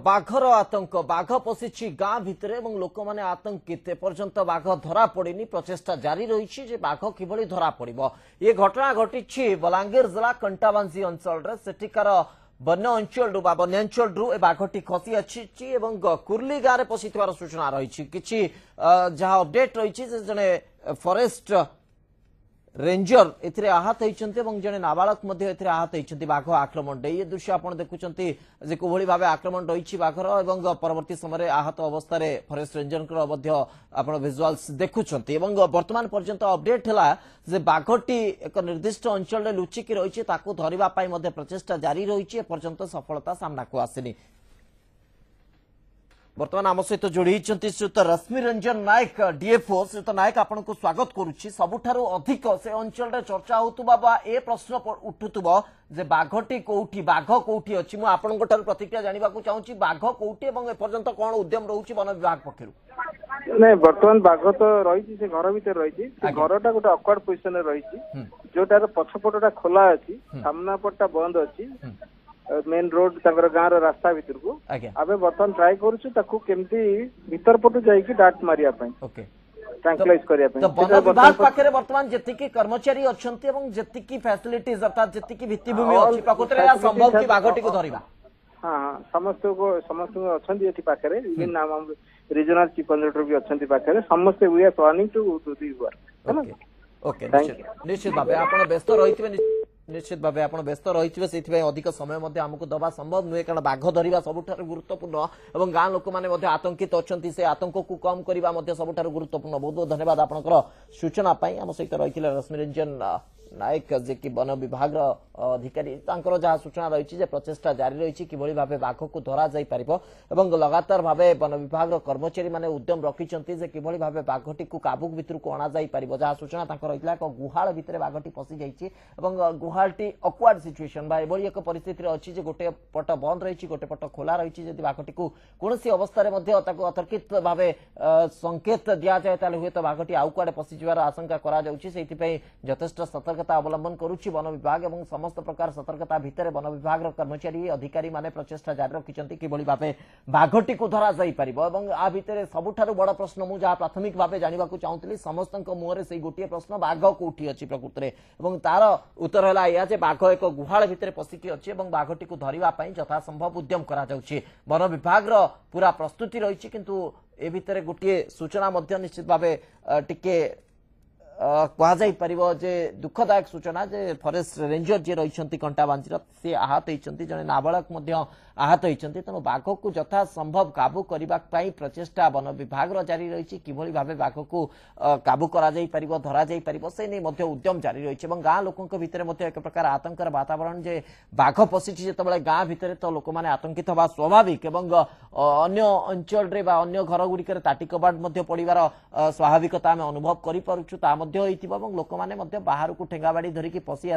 बाघर आतंक बाघ पशिछि गाँ भितर और लोक मैंने आतंकित एपर्यंत बाघ धरा पड़नी प्रचेषा जारी रही बाघ किभली धरा पड़ ये घटना घटी बलांगीर जिला कंटाबांजी अंचल सेठिकार वन्य अंचल वन्यांचल बाघटी खसी अच्छी कुर्ली गाँव में पशि सूचना रही कि जहाँ अपडेट रही जड़े फॉरेस्ट रेंजर एथिरे आहत होइछन्ते एवं जने नाबालक मध्ये एथिरे आहत होइछन्ते बाघ आक्रमण ये दृश्य आपण देखुछन्ते जे कोभली भाबे आक्रमण रहिछि बाघर एवं परवर्ती समय आहत अवस्था रे फॉरेस्ट रेंजर मध्ये आपण विजुअल्स देखुछन्ते एवं वर्तमान पर्यंत अपडेट हला जे बाघटी एक निर्दिष्ट अंचल रे लुचिकी रहिछि ताकू धरिबा पई मध्ये प्रचेष्टा जारी रहिछि पर्यंत सफलता सामना को आसिनी। बर्तमान आम सहित जोड़ी श्रीयुत रश्मि रंजन नायक डीएफओ श्रीयुत नायक आपन को स्वागत करुच्ची सबुठारु अधिक से अंचल रे चर्चा होतुबा बा ए प्रश्न उठुतुबो जे बाघटी कोठी बाघ कोठी अछि मु आपनक ठारु प्रतिक्रिया जानिबा को चाहूची बाघ कोठी एवं ए पर्यंत कोन उद्यम रहउची वन विभाग पक्षरु नै वर्तमान बाघ तो रही से घर भीतर रही घरटा गोटे ऑकवर्ड पोजिशन रे रही जोटार पछपटटा खोला अछि सामना पटटा बंद अछि मेन रोड तंगर गाँव रास्ता भीतर को आबे बर्तमान ट्राई करूछु ताकू केमती भीतर पटु जाई कि डाट मारिया पई ओके ट्रांक्लाइज करिया पई तो वन विभाग पाखरे वर्तमान जतिकी कर्मचारी अछंती एवं जतिकी फैसिलिटीज अर्थात जतिकी भित्तिभूमि अछि प्रकृतरे या संभव कि बाघटी को धरिबा हां समस्त को अछंती एठी पाखरे इवन नाम हम रीजनल चीफ कंडक्टर भी अछंती पाखरे समस्त we are planning to do the work okay okay निश्चित भाबे आपण व्यस्त रहितबे निश्चित भाव आप व्यस्त रही से अधिक समय आमको दबा संभव नुहे कारण बाघ धरिबा सबुठारु गुरुत्वपूर्ण और गाँ लोक मैंने आतंकित अच्छा से आतंक को कम करने सबुठारु गुरुत्वपूर्ण बहुत बहुत धन्यवाद आपनकर सूचना आम सहित रही रश्मि रंजन नायक जे कि वन विभाग अधिकारी जहाँ सूचना रही प्रचेषा जारी रही कि बाघ को धरा जाई पारिबो एवं लगातार भाव वन विभाग कर्मचारी माने उद्यम रखिंट कि भाव बाघटी को काबू भितर को अणा जाई पारिबो जहाँ सूचना रही एक गुहाल भितर बाघटी पशि जाइए गुहालटी अक्वार्ड सिचुएशन एभली एक परिस्थिति अच्छी गोटे पट बंद रही गोटे पट खोला रही बाघटी को कौन अवस्था अतर्कित भाव संकेत दि जाए हुए तो बाघटी आउ कुआडे पशिजार आशंका करेष्ट सतर्कता अवलंबन करुच्ची वन विभाग और समस्त प्रकार सतर्कता भितर वन विभाग कर्मचारी अधिकारी माने प्रचेषा जारी रखिंट कि भाव बाघटी को धरा जाई पारिबो एवं आ भितर सबुठारु बड़ प्रश्न मु जहाँ प्राथमिक भाव जानिबा को चाहूतली समस्त मुहरे से गोटे प्रश्न बाघ कोठी अछि प्रकृत रे एवं तार उत्तर है या जे बाघ एक गुहाल भितर पशिकी अच्छी और बाघटी को धरिबा पई यथा संभव उद्यम करा जाउछि वन विभाग पूरा प्रस्तुति रही किंतु ए भितर गोटे सूचना निश्चित भाव टिके कहुई पार जे दुखदायक सूचना जे फॉरेस्ट रेंजर जी रही कंटाबांजी सी आहत होती जड़े नाबालक आहत होती तेणु बाघ को यथा संभव काबू करने प्रचेषा वन विभाग जारी रही कि भाव बाघ को काबू करा धरा से नहीं उद्यम जारी रही गाँ लोकों भितर एक प्रकार आतंकर वातावरण जे बाघ पशिची जिते गाँ भितर तो लोक मैंने आतंकित हवा स्वाभाविक अन्य अंचल अन्य घर गुड़िक ताटी कबाट पड़ार स्वाभाविकता आम अनुभव करूँ लोक मैंने बाहर को ठेंगा बाड़ी धरिकी पशि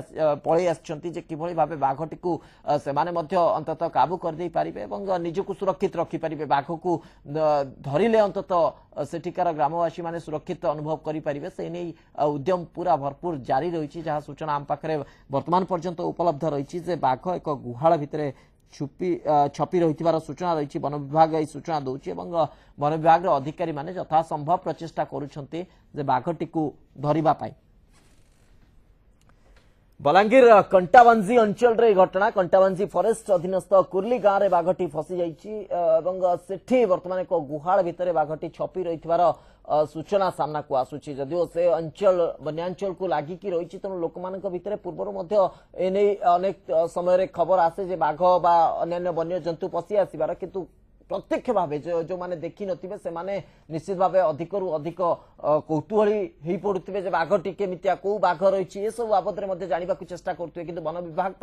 पलि आसि भाव बाघटी को अंततः काबू कर दे पारिबे एवं निजको सुरक्षित रखिपारे बाघ को धरिले अंततः सेठिकार ग्रामवासी माने सुरक्षित अनुभव करें से नहीं उद्यम पूरा भरपूर जारी रही जहाँ सूचना आम पाखे वर्तमान पर्यंत उपलब्ध रही बाघ एक गुहाल भितर छपी रही सूचना रही वन विभाग यह सूचना दूसरी वन विभाग अधिकारी माने यथा संभव प्रचेषा करुछन्ते जे बाघटी को धरिबा पाई। बलांगीर कंटाबांजी अंचल रे घटना कंटाबांजी फॉरेस्ट अधीनस्थ कुर्ली गाँव में बाघटी फसी जाठी वर्तमान एक गुहाल भितर बाघटी छपी रही सूचना सामना को आसूची जदिओ से अंचल वन्यांचल को लागिकी रही तेणु लोक भितर पूर्व एने अनेक समय खबर आसे जे बाघ बा अन्य वन्य जंतु पशि आसबार किंतु प्रत्यक्ष भाव जो माने देखी नथिबे से माने निश्चित भाव अधिक रु अधिक कौतूहली हो पड़ुवे बाघटी केमितिया को बाघ रही सब बाबद में जानवा चेष्टा करुवे कि वन विभाग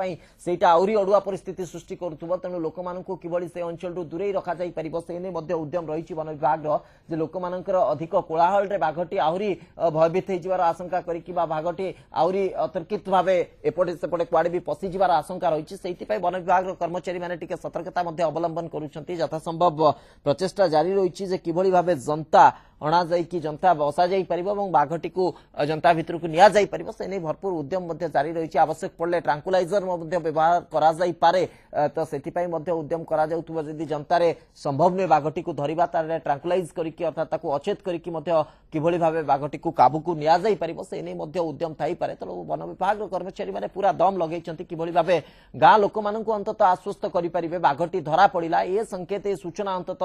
सेटा आहरी अड़ुआ परिस्थिति सृष्टि करुव तेणु लोक कि से अंचल दूरे रखा जापर से नहीं उद्यम रही वन विभाग लोक अधिक कोलाहल बाघटी आहरी भयभीत होजार आशंका करघटी आहरी अतर्कित भाव एपटे सेपटे कुआडे भी पशिजार आशंका रही से वन विभाग कर्मचारी मैंने सतर्कता अवलंबन करुँच यथा संभव प्रचेषा जारी रही कि भाव जनता अणा जाइकी जनता बसा जाई परिबो এবং বাঘটি को जनता भितर को निया जाई परिबो से नै भरपूर उद्यम मध्ये जारी रहिछि आवश्यक पड़ले ट्रांकुलाइजर मध्ये व्यवहार करा जाई पारे तो सेति पई मध्ये उद्यम करा जाउतबो जदि जनता रे संभव नै बाघटी को धरिबा तारे ट्रांकुलाइज करिकि अर्थात ताको अचेत करिकि मध्ये किभଳି भाबे बाघटी को काबू को निया जाई परिबो से नै मध्ये उद्यम थाई पारे तो वन विभाग कर्मचारी माने पूरा दम लगैचंती किभଳି भाबे गां लोक माननकु अंतत आश्वस्त करि परिबे बाघटी धरा पड़िला ए संकेत ए सूचना अंतत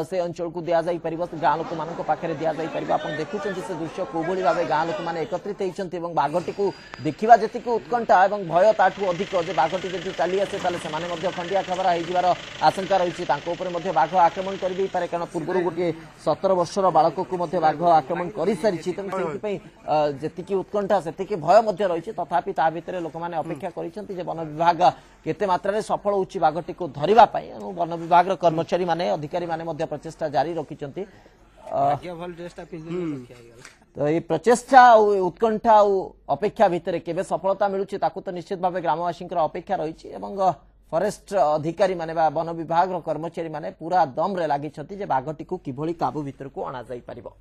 से अंचल को दिया जाई परिबो गां लोक माननकु पाखरे दिया जाई परिबो आपण देखुचंती से दृश्य कोभଳି भाबे गां लोक माने एकत्रित हेचंती एवं बाघटी को देखिबा जतिक उत्कंठा एवं भय ताठू अधिक जे बाघटी जदि चली आसे ताले सेमाने मध्ये खंडिया खबर हेइ जिवार आशंका रहिछि तांको ऊपर मध्ये बाघ आक्रमण करि दै पारे कारण पूर्वरु गोटे 17 वर्षर बालक को मध्ये बाघ आक्रमण करि सारिछि तम सेति पई जतिकी उत्कंठा सेतिकी भय मध्ये रहिछि तथापि ता भितरे लोक माने अपेक्षा करिसंती जे वन विभाग केते मात्रा रे सफल होछि बाघटी को धरिबा पई वन विभाग रो कर्मचारी माने अधिकारी माने मध्ये प्रचेष्टा जारी रखिचंती तो ये प्रचेष्टा उत्कंठा अपेक्षा भितर केबे सफलता मिलुछि ताकू तो निश्चित भाव ग्रामवासी अपेक्षा रही फॉरेस्ट अधिकारी माने वन विभाग कर्मचारी माने पूरा दम रे लागि बाघटी को किभଳି काबू भितर को अणा जाई परिबो।